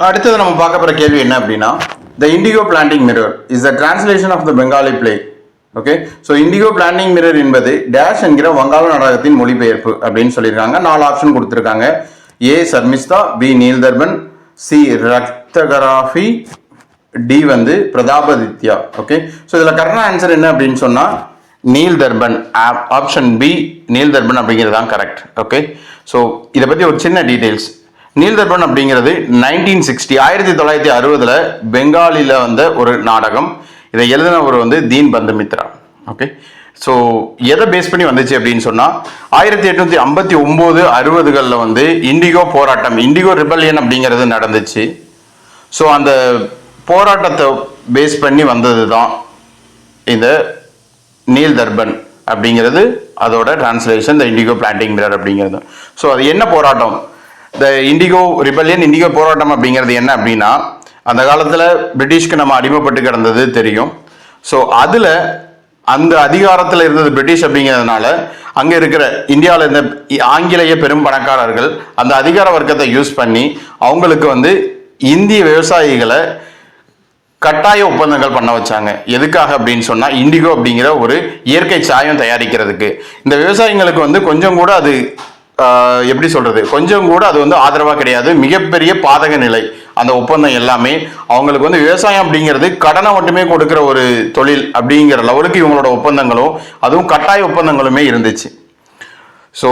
அடுத்தது நம்ம பார்க்க போகிற கேள்வி என்ன அப்படின்னா, the indigo planting mirror is the translation of the Bengali play. Okay, so indigo planting mirror என்பது டேஷ் என்கிற வங்காள நாடகத்தின் மொழிபெயர்ப்பு அப்படின்னு சொல்லியிருக்காங்க. 4 ஆப்ஷன் கொடுத்துருக்காங்க. A Sharmishtha, B Nildarpan, C Raktakarabi, D வந்து பிரதாபதித்யா. ஓகே, ஸோ இதில் கரெக்டான ஆன்சர் என்ன அப்படின்னு சொன்னால் நீல்தர்பன். ஆப்ஷன் பி நீல்தர்பன் அப்படிங்கிறது தான் கரெக்ட். ஓகே, ஸோ இதை பற்றி ஒரு சின்ன டீட்டெயில்ஸ். நீல்தர்பன் அப்படிங்கிறது 1960 பெங்காலியில் வந்த ஒரு நாடகம். இதை எழுதினவர் வந்து தீன் பந்துமித்ரா. ஓகே, ஸோ எதை பேஸ் பண்ணி வந்துச்சு அப்படின்னு சொன்னால் 1859 60களில் வந்து இண்டிகோ போராட்டம், இண்டிகோ ரிபல்லியன் அப்படிங்கிறது நடந்துச்சு. ஸோ அந்த போராட்டத்தை பேஸ் பண்ணி வந்தது தான் இந்த நீல்தர்பன் அப்படிங்கிறது. அதோட டிரான்ஸ்லேஷன் த இண்டிகோ பிளான்டிங் மிரர் அப்படிங்கிறது. ஸோ அது என்ன போராட்டம்? த இண்டிகோ ரிபல்லியன், இண்டிகோ போராட்டம் அப்படிங்கிறது என்ன அப்படின்னா, அந்த காலத்தில் பிரிட்டிஷ்க்கு நம்ம அடிமைப்பட்டு கிடந்தது தெரியும். ஸோ அதில் அந்த அதிகாரத்தில் இருந்தது பிரிட்டிஷ் அப்படிங்கிறதுனால அங்கே இருக்கிற இந்தியாவில் இருந்த ஆங்கிலேய பெரும் பணக்காரர்கள் அந்த அதிகார வர்க்கத்தை யூஸ் பண்ணி அவங்களுக்கு வந்து இந்திய விவசாயிகளை கட்டாய ஒப்பந்தங்கள் பண்ண வச்சாங்க. எதுக்காக அப்படின்னு சொன்னால், இண்டிகோ அப்படிங்கிற ஒரு இயற்கை சாயம் தயாரிக்கிறதுக்கு. இந்த விவசாயிங்களுக்கு வந்து கொஞ்சம் கூட அது எப்படி சொல்றது, கொஞ்சம் கூட அது வந்து ஆதரவாக கிடையாது. மிகப்பெரிய பாதக நிலை அந்த ஒப்பந்தம் எல்லாமே. அவங்களுக்கு வந்து விவசாயம் அப்படிங்கிறது கடனை மட்டுமே கொடுக்குற ஒரு தொழில் அப்படிங்கிற லெவலுக்கு இவங்களோட ஒப்பந்தங்களும் அதுவும் கட்டாய ஒப்பந்தங்களுமே இருந்துச்சு. ஸோ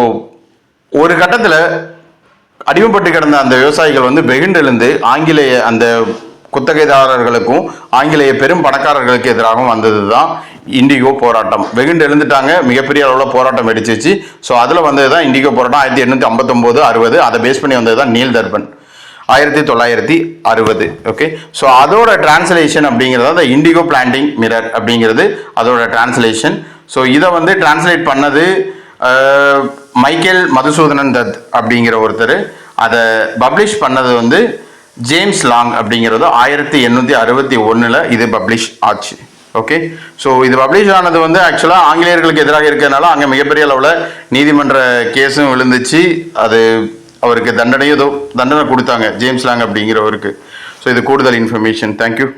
ஒரு கட்டத்தில் அடிமைப்பட்டு கிடந்த அந்த விவசாயிகள் வந்து வெகுண்டெழுந்து ஆங்கிலேய அந்த குத்தகைதாரர்களுக்கும் ஆங்கிலேய பெரும் பணக்காரர்களுக்கு எதிராகவும் வந்தது தான் இண்டிகோ போராட்டம். வெகுண்டு எழுந்துட்டாங்க, மிகப்பெரிய அளவில் போராட்டம் வெடிச்சிச்சு. ஸோ அதில் வந்தது தான் இண்டிகோ போராட்டம் 1859 60. அதை பேஸ் பண்ணி வந்தது தான் நீல்தர்பன் 1960. ஓகே, ஸோ அதோட டிரான்ஸ்லேஷன் அப்படிங்கிறது தான் இண்டிகோ பிளான்டிங் மிரர் அப்படிங்கிறது அதோட டிரான்ஸ்லேஷன். ஸோ இதை வந்து டிரான்ஸ்லேட் பண்ணது மைக்கேல் மதுசூதனன் தத் அப்படிங்கிற ஒருத்தர். அதை பப்ளிஷ் பண்ணது வந்து ஜேம்ஸ் லாங் அப்படிங்கிறது 1861 இது பப்ளிஷ் ஆச்சு. ஓகே, ஸோ இது பப்ளிஷ் ஆனது வந்து ஆக்சுவலாக ஆங்கிலேயர்களுக்கு எதிராக இருக்கிறதுனால அங்கே மிகப்பெரிய அளவில் நீதிமன்ற கேஸும் விழுந்துச்சு. அது அவருக்கு தண்டனை கொடுத்தாங்க ஜேம்ஸ் லாங் அப்படிங்கிறவருக்கு. ஸோ இது கூடுதல் இன்ஃபர்மேஷன். தேங்க்யூ.